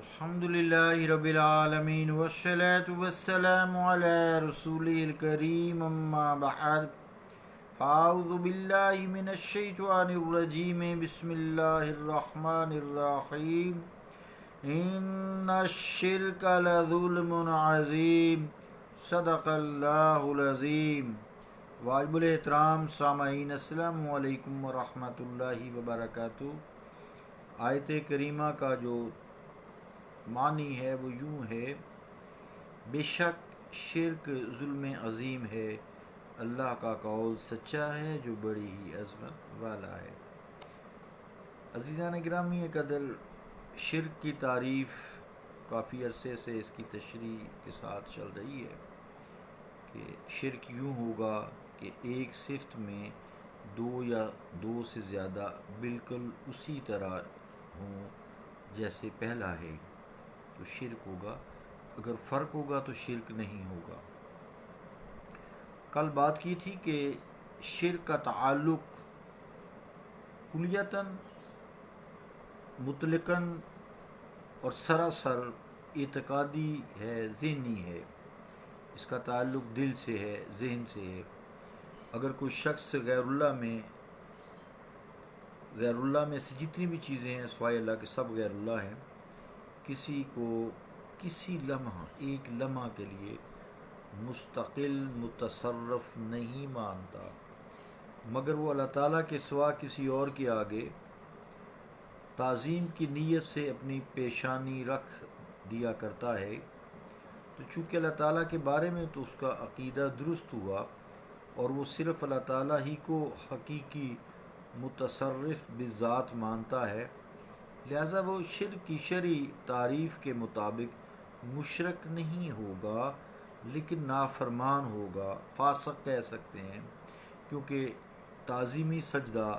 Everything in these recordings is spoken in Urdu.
الحمدللہ رب العالمین والصلاة والسلام علی رسولہ الکریم اما بعد فاعوذ باللہ من الشیطان الرجیم بسم اللہ الرحمن الرحیم ان الشرک لظلم عظیم صدق اللہ العظیم۔ واجب الاحترام سامعین، السلام علیکم ورحمۃ اللہ وبرکاتہ۔ آیت کریمہ کا جو معنی ہے وہ یوں ہے: بے شک شرک ظلم عظیم ہے، اللہ کا قول سچا ہے جو بڑی ہی عظمت والا ہے۔ عزیزان گرامی قدر، شرک کی تعریف کافی عرصے سے اس کی تشریح کے ساتھ چل رہی ہے کہ شرک یوں ہوگا کہ ایک صفت میں دو یا دو سے زیادہ بالکل اسی طرح ہوں جیسے پہلا ہے تو شرک ہوگا، اگر فرق ہوگا تو شرک نہیں ہوگا۔ کل بات کی تھی کہ شرک کا تعلق کلیتاً، مطلقاً اور سراسر اعتقادی ہے، ذہنی ہے۔ اس کا تعلق دل سے ہے، ذہن سے ہے۔ اگر کوئی شخص غیر اللہ میں سے جتنی بھی چیزیں ہیں سوائے اللہ کے سب غیر اللہ ہیں، کسی کو کسی لمحہ، ایک لمحہ کے لیے مستقل متصرف نہیں مانتا، مگر وہ اللہ تعالیٰ کے سوا کسی اور کے آگے تعظیم کی نیت سے اپنی پیشانی رکھ دیا کرتا ہے، تو چونکہ اللہ تعالیٰ کے بارے میں تو اس کا عقیدہ درست ہوا اور وہ صرف اللہ تعالیٰ ہی کو حقیقی متصرف بذات مانتا ہے، لہذا وہ شرک کی شرعی تعریف کے مطابق مشرک نہیں ہوگا لیکن نافرمان ہوگا، فاسق کہہ سکتے ہیں، کیونکہ تعظیمی سجدہ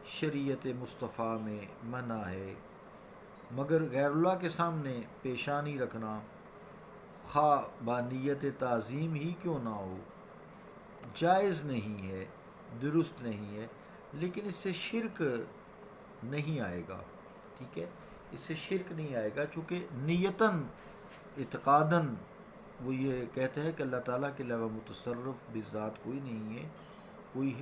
شریعت مصطفیٰ میں منع ہے، مگر غیر اللہ کے سامنے پیشانی رکھنا خواہ بانیت تعظیم ہی کیوں نہ ہو جائز نہیں ہے، درست نہیں ہے، لیکن اس سے شرک نہیں آئے گا۔ ٹھیک ہے، اس سے شرک نہیں آئے گا، چونکہ نیتاً اعتقاداً وہ یہ کہتا ہے کہ اللہ تعالیٰ کے علاوہ متصرف بذات کوئی نہیں ہے، کوئی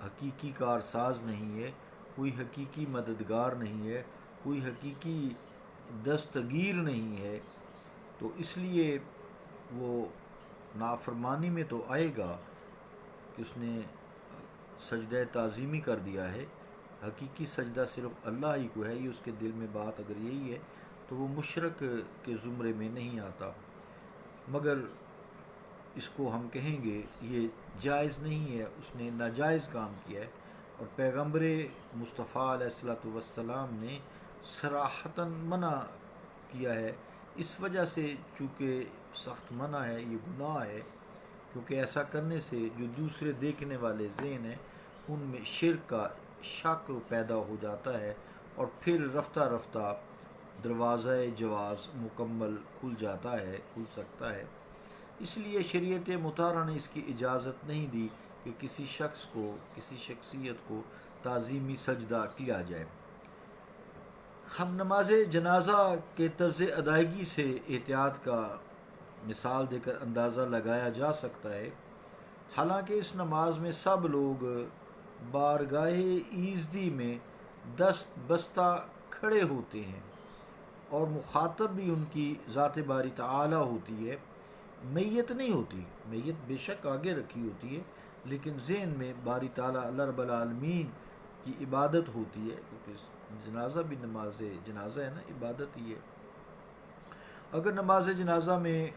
حقیقی کارساز نہیں ہے، کوئی حقیقی مددگار نہیں ہے، کوئی حقیقی دستگیر نہیں ہے، تو اس لیے وہ نافرمانی میں تو آئے گا کہ اس نے سجدہ تعظیمی کر دیا ہے، حقیقی سجدہ صرف اللہ ہی کو ہے، یہ اس کے دل میں بات اگر یہی ہے تو وہ مشرک کے زمرے میں نہیں آتا، مگر اس کو ہم کہیں گے یہ جائز نہیں ہے، اس نے ناجائز کام کیا ہے، اور پیغمبر مصطفیٰ علیہ الصلوۃ والسلام نے صراحتاً منع کیا ہے، اس وجہ سے چونکہ سخت منع ہے، یہ گناہ ہے، کیونکہ ایسا کرنے سے جو دوسرے دیکھنے والے ذہن ہیں ان میں شرک کا شک پیدا ہو جاتا ہے، اور پھر رفتہ رفتہ دروازہ جواز مکمل کھل سکتا ہے۔ اس لیے شریعت مطہرہ نے اس کی اجازت نہیں دی کہ کسی شخص کو، کسی شخصیت کو تعظیمی سجدہ کیا جائے۔ ہم نماز جنازہ کے طرز ادائیگی سے احتیاط کا مثال دے کر اندازہ لگایا جا سکتا ہے، حالانکہ اس نماز میں سب لوگ بارگاہ ایزدی میں دست بستہ کھڑے ہوتے ہیں اور مخاطب بھی ان کی ذات باری تعالی ہوتی ہے، میت نہیں ہوتی۔ میت بے شک آگے رکھی ہوتی ہے، لیکن ذہن میں باری تعالیٰ اللہ رب العالمین کی عبادت ہوتی ہے، کیونکہ جنازہ بھی نماز جنازہ ہے نا، عبادت ہی ہے۔ اگر نماز جنازہ میں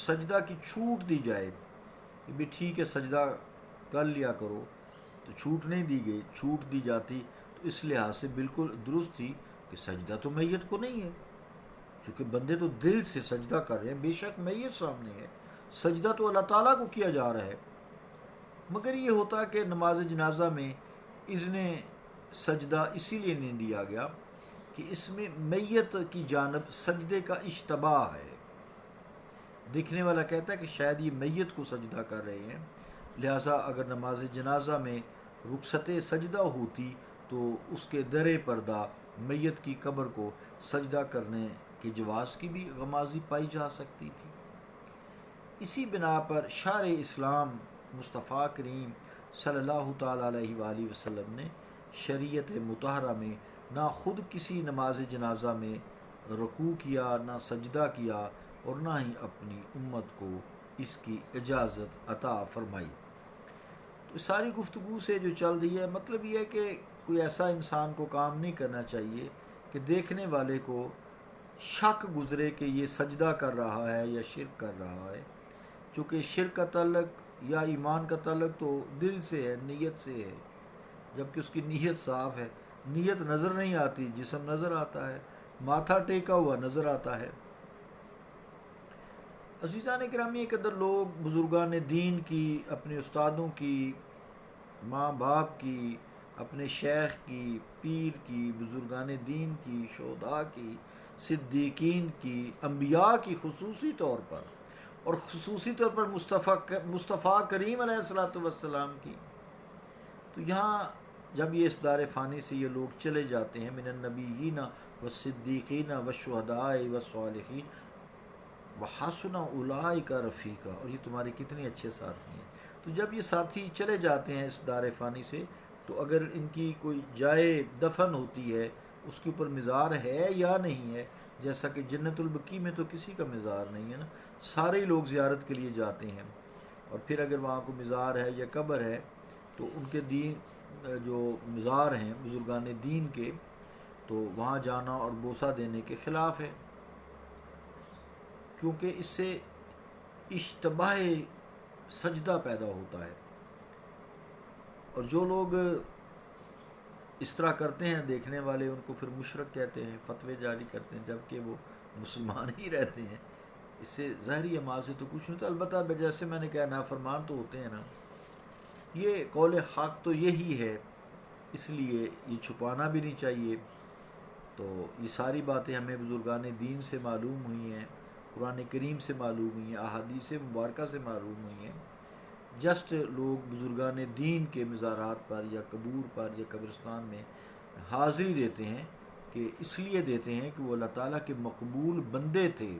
سجدہ کی چھوٹ دی جائے کہ بھی ٹھیک ہے سجدہ کر لیا کرو، تو چھوٹ نہیں دی گئی، چھوٹ دی جاتی تو اس لحاظ سے بالکل درست تھی کہ سجدہ تو میت کو نہیں ہے، چونکہ بندے تو دل سے سجدہ کر رہے ہیں، بے شک میت سامنے ہے، سجدہ تو اللہ تعالیٰ کو کیا جا رہا ہے، مگر یہ ہوتا کہ نماز جنازہ میں اذن سجدہ اسی لیے نہیں دیا گیا کہ اس میں میت کی جانب سجدے کا اشتباہ ہے، دیکھنے والا کہتا ہے کہ شاید یہ میت کو سجدہ کر رہے ہیں، لہٰذا اگر نماز جنازہ میں رخصت سجدہ ہوتی تو اس کے در پردہ میت کی قبر کو سجدہ کرنے کہ جواز کی بھی غمازی پائی جا سکتی تھی۔ اسی بنا پر شارع اسلام مصطفیٰ کریم صلی اللہ تعالیٰ علیہ وآلہ وسلم نے شریعت مطہرہ میں نہ خود کسی نماز جنازہ میں رکوع کیا، نہ سجدہ کیا، اور نہ ہی اپنی امت کو اس کی اجازت عطا فرمائی۔ تو ساری گفتگو سے جو چل رہی ہے، مطلب یہ ہے کہ کوئی ایسا انسان کو کام نہیں کرنا چاہیے کہ دیکھنے والے کو شک گزرے کہ یہ سجدہ کر رہا ہے یا شرک کر رہا ہے، چونکہ شرک کا تعلق یا ایمان کا تعلق تو دل سے ہے، نیت سے ہے، جبکہ اس کی نیت صاف ہے۔ نیت نظر نہیں آتی، جسم نظر آتا ہے، ماتھا ٹیکا ہوا نظر آتا ہے۔ عزیزان گرامی، ایک قدر لوگ بزرگان دین کی، اپنے استادوں کی، ماں باپ کی، اپنے شیخ کی، پیر کی، بزرگان دین کی، شہداء کی، صدیقین کی، انبیاء کی خصوصی طور پر، اور خصوصی طور پر مصطفیٰ کریم علیہ الصلوۃ والسلام کی، تو یہاں جب یہ اس دار فانی سے یہ لوگ چلے جاتے ہیں، من النبیین والصدیقین والشہداء والصالحین وحسن اولئک رفیقا، اور یہ تمہارے کتنے اچھے ساتھی ہیں۔ تو جب یہ ساتھی چلے جاتے ہیں اس دار فانی سے، تو اگر ان کی کوئی جائے دفن ہوتی ہے، اس کے اوپر مزار ہے یا نہیں ہے، جیسا کہ جنت البقیع میں تو کسی کا مزار نہیں ہے نا، سارے لوگ زیارت کے لیے جاتے ہیں، اور پھر اگر وہاں کو مزار ہے یا قبر ہے تو ان کے دین جو مزار ہیں بزرگان دین کے، تو وہاں جانا اور بوسہ دینے کے خلاف ہے، کیونکہ اس سے اشتباہ سجدہ پیدا ہوتا ہے، اور جو لوگ اس طرح کرتے ہیں دیکھنے والے ان کو پھر مشرک کہتے ہیں، فتوے جاری کرتے ہیں، جبکہ وہ مسلمان ہی رہتے ہیں۔ اس سے ظاہری اعمال سے تو کچھ نہیں ہوتا، البتہ جیسے میں نے کہا نافرمان تو ہوتے ہیں نا۔ یہ قول حق تو یہی ہے، اس لیے یہ چھپانا بھی نہیں چاہیے۔ تو یہ ساری باتیں ہمیں بزرگان دین سے معلوم ہوئی ہیں، قرآن کریم سے معلوم ہوئی ہیں، احادیث مبارکہ سے معلوم ہوئی ہیں۔ جسٹ لوگ بزرگان دین کے مزارات پر یا قبور پر یا قبرستان میں حاضری دیتے ہیں کہ اس لیے دیتے ہیں کہ وہ اللہ تعالیٰ کے مقبول بندے تھے،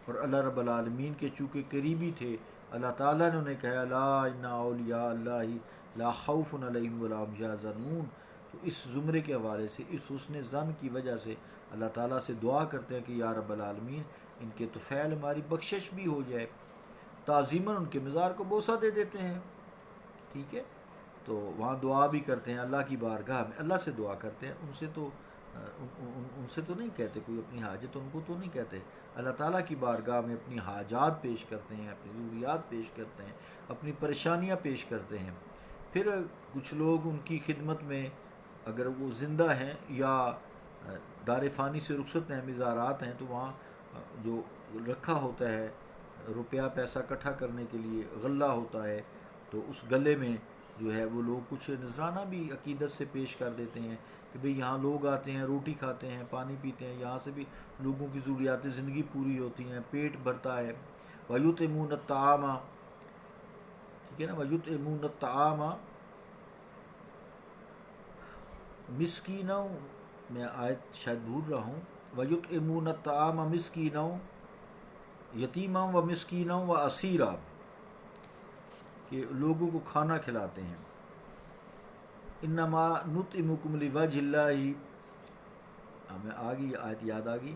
اور اللہ رب العالمین کے چونکہ قریبی تھے، اللہ تعالیٰ نے انہیں کہا لا ان اولیاء اللہ لا خوف علیہم ولا هم یحزنون۔ تو اس زمرے کے حوالے سے، اس حسن ظن کی وجہ سے اللہ تعالیٰ سے دعا کرتے ہیں کہ یا رب العالمین ان کے طفیل ہماری بخشش بھی ہو جائے، تعظیماً ان کے مزار کو بوسہ دے دیتے ہیں، ٹھیک ہے۔ تو وہاں دعا بھی کرتے ہیں، اللہ کی بارگاہ میں اللہ سے دعا کرتے ہیں، ان سے تو نہیں کہتے کوئی اپنی حاجت، ان کو تو نہیں کہتے، اللہ تعالیٰ کی بارگاہ میں اپنی حاجات پیش کرتے ہیں، اپنی ضروریات پیش کرتے ہیں، اپنی پریشانیاں پیش کرتے ہیں۔ پھر کچھ لوگ ان کی خدمت میں اگر وہ زندہ ہیں یا دار فانی سے رخصت ہیں، مزارات ہیں، تو وہاں جو رکھا ہوتا ہے روپیہ پیسہ اکٹھا کرنے کے لیے غلہ ہوتا ہے، تو اس گلے میں جو ہے وہ لوگ کچھ نذرانہ بھی عقیدت سے پیش کر دیتے ہیں کہ بھئی یہاں لوگ آتے ہیں، روٹی کھاتے ہیں، پانی پیتے ہیں، یہاں سے بھی لوگوں کی ضروریات زندگی پوری ہوتی ہیں، پیٹ بھرتا ہے۔ وَيُطْعِمُونَ الطَّعَامَ، ٹھیک ہے نا، وَيُطْعِمُونَ الطَّعَامَ مسکینوں، میں آیت شاید بھول رہا ہوں، وَيُطْعِمُونَ الطَّعَامَ مسکینوں یتیماں و مسکینوں و اسیرا، کہ لوگوں کو کھانا کھلاتے ہیں۔ انما نطعمکم لوجہ اللہ، ہمیں آگئی آیت یاد آگئی،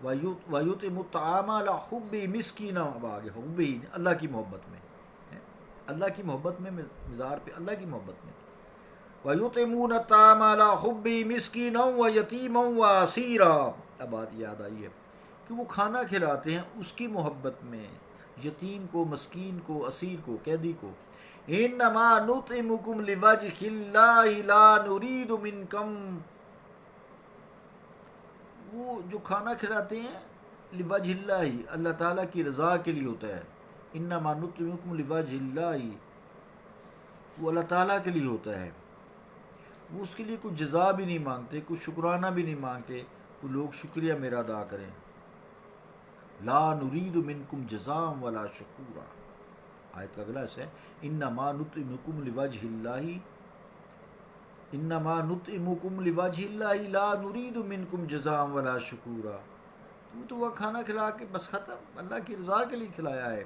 وَيُطْعِمُ الطَّعَامَ عَلَىٰ حُبِّهِ مِسْكِینًا، اب آگے حُبِّهِ، اللہ کی محبت میں، اللہ کی محبت میں، مزار پہ اللہ کی محبت میں۔ وَيُطْعِمُونَ الطَّعَامَ عَلَىٰ حُبِّهِ مِسْكِینًا وَیتیمًا وَاسِیرًا، اب بات یاد آئی ہے کہ وہ کھانا کھلاتے ہیں اس کی محبت میں، یتیم کو، مسکین کو، اسیر کو، قیدی کو۔ انما نطعمکم لوجہ اللہ لا نرید منکم، وہ جو کھانا کھلاتے ہیں لوجہ اللہ، اللہ تعالیٰ کی رضا کے لیے ہوتا ہے۔ انما نطعمکم لوجہ اللہ، وہ اللہ تعالیٰ کے لیے ہوتا ہے، وہ اس کے لیے کوئی جزا بھی نہیں مانگتے، کوئی شکرانہ بھی نہیں مانگتے، کوئی لوگ شکریہ میرا ادا کریں۔ لا نرید منکم جزاء ولا شکورا، آیت کا اگلا حصہ ہے انما نطعمکم لوجہ اللہ، انما نطعمکم لوجہ اللہ لا نرید منکم جزاء ولا شکورا۔ تو وہ کھانا کھلا کے بس ختم، اللہ کی رضا کے لیے کھلایا ہے۔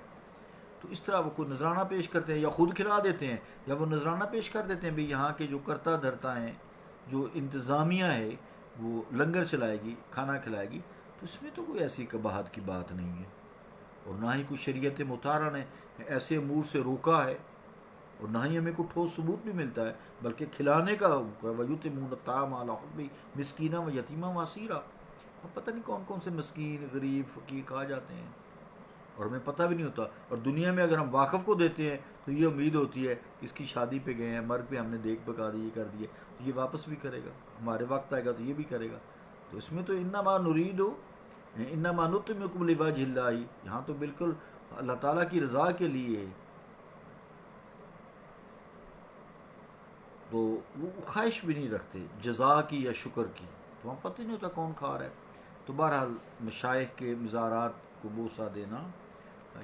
تو اس طرح وہ کوئی نذرانہ پیش کرتے ہیں یا خود کھلا دیتے ہیں، یا وہ نذرانہ پیش کر دیتے ہیں بھی یہاں کے جو کرتا دھرتا ہیں، جو انتظامیہ ہے وہ لنگر چلائے گی، کھانا کھلائے گی، تو اس میں تو کوئی ایسی قباحت کی بات نہیں ہے، اور نہ ہی کوئی شریعت مطہرہ نے ایسے امور سے روکا ہے، اور نہ ہی ہمیں کوئی ٹھوس ثبوت بھی ملتا ہے، بلکہ کھلانے کا وَيُطْعِمُونَ الطَّعَامَ عَلَىٰ حُبِّهِ مِسْكِينًا وَيَتِيمًا وَأَسِيرًا، اور پتہ نہیں کون کون سے مسکین، غریب، فقیر کھا جاتے ہیں، اور ہمیں پتہ بھی نہیں ہوتا۔ اور دنیا میں اگر ہم واقف کو دیتے ہیں تو یہ امید ہوتی ہے کہ اس کی شادی پہ گئے ہیں، مرگ پہ ہم نے دیکھ پکا دی، یہ کر دیے، تو یہ واپس بھی کرے گا، ہمارے وقت آئے گا تو یہ بھی کرے گا۔ تو اس میں تو انما نرید انما نطعمکم لوجہ اللہ، یہاں تو بالکل اللہ تعالیٰ کی رضا کے لیے، تو وہ خواہش بھی نہیں رکھتے جزا کی یا شکر کی، تو ہم پتہ نہیں ہوتا کون کھا رہا ہے۔ تو بہرحال مشائخ کے مزارات کو بوسہ دینا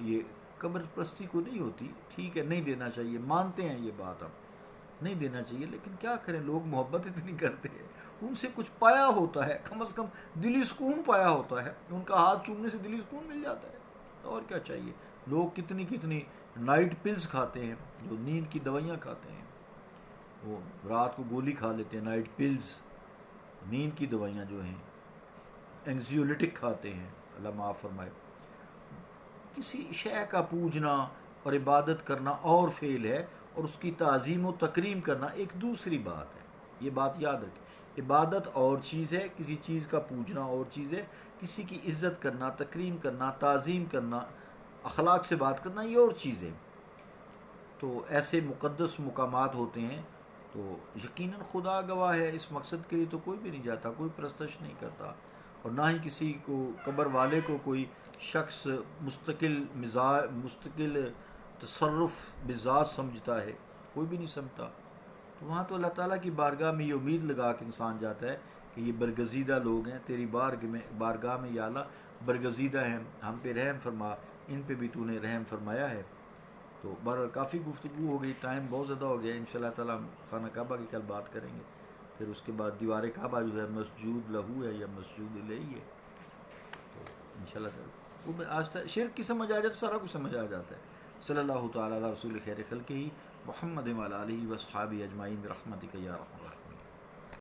یہ قبر پرستی کو نہیں ہوتی، ٹھیک ہے، نہیں دینا چاہیے، مانتے ہیں یہ بات، ہم نہیں دینا چاہیے، لیکن کیا کریں، لوگ محبت اتنی کرتے ہیں، ان سے کچھ پایا ہوتا ہے، کم از کم دلی سکون پایا ہوتا ہے، ان کا ہاتھ چومنے سے دلی سکون مل جاتا ہے، اور کیا چاہیے۔ لوگ کتنی کتنی نائٹ پلز کھاتے ہیں، جو نیند کی دوائیاں کھاتے ہیں، وہ رات کو گولی کھا لیتے ہیں، نائٹ پلز، نیند کی دوائیاں جو ہیں، اینگزیولیٹک کھاتے ہیں، اللہ معاف فرمائے۔ کسی شے کا پوجنا اور عبادت کرنا اور فعل ہے، اور اس کی تعظیم و تکریم کرنا ایک دوسری بات ہے، یہ بات یاد رکھیں، عبادت اور چیز ہے، کسی چیز کا پوجنا اور چیز ہے، کسی کی عزت کرنا، تکریم کرنا، تعظیم کرنا، اخلاق سے بات کرنا، یہ اور چیز ہے۔ تو ایسے مقدس مقامات ہوتے ہیں، تو یقیناً خدا گواہ ہے، اس مقصد کے لیے تو کوئی بھی نہیں جاتا، کوئی پرستش نہیں کرتا، اور نہ ہی کسی کو قبر والے کو کوئی شخص مستقل تصرف بذات سمجھتا ہے، کوئی بھی نہیں سمجھتا۔ تو وہاں تو اللہ تعالیٰ کی بارگاہ میں یہ امید لگا کے انسان جاتا ہے کہ یہ برگزیدہ لوگ ہیں، تیری بارگاہ میں یا اللہ برگزیدہ ہیں، ہم پہ رحم فرما، ان پہ بھی تو نے رحم فرمایا ہے۔ تو بہرحال کافی گفتگو ہو گئی، ٹائم بہت زیادہ ہو گیا، انشاءاللہ تعالیٰ ہم خانہ کعبہ کی کل بات کریں گے، پھر اس کے بعد دیوار کعبہ جو ہے مسجود لہو ہے یا مسجود الیہ ہے، تو انشاءاللہ تعالیٰ وہ آج تک شرک کی سمجھ آ جائے تو سارا کچھ سمجھ آ جاتا ہے۔ صلی اللہ تعالیٰ علی رسول خیر خلقہ محمد وعلی آلہ وصحبہ اجمعین برحمتک یا ارحم الراحمین۔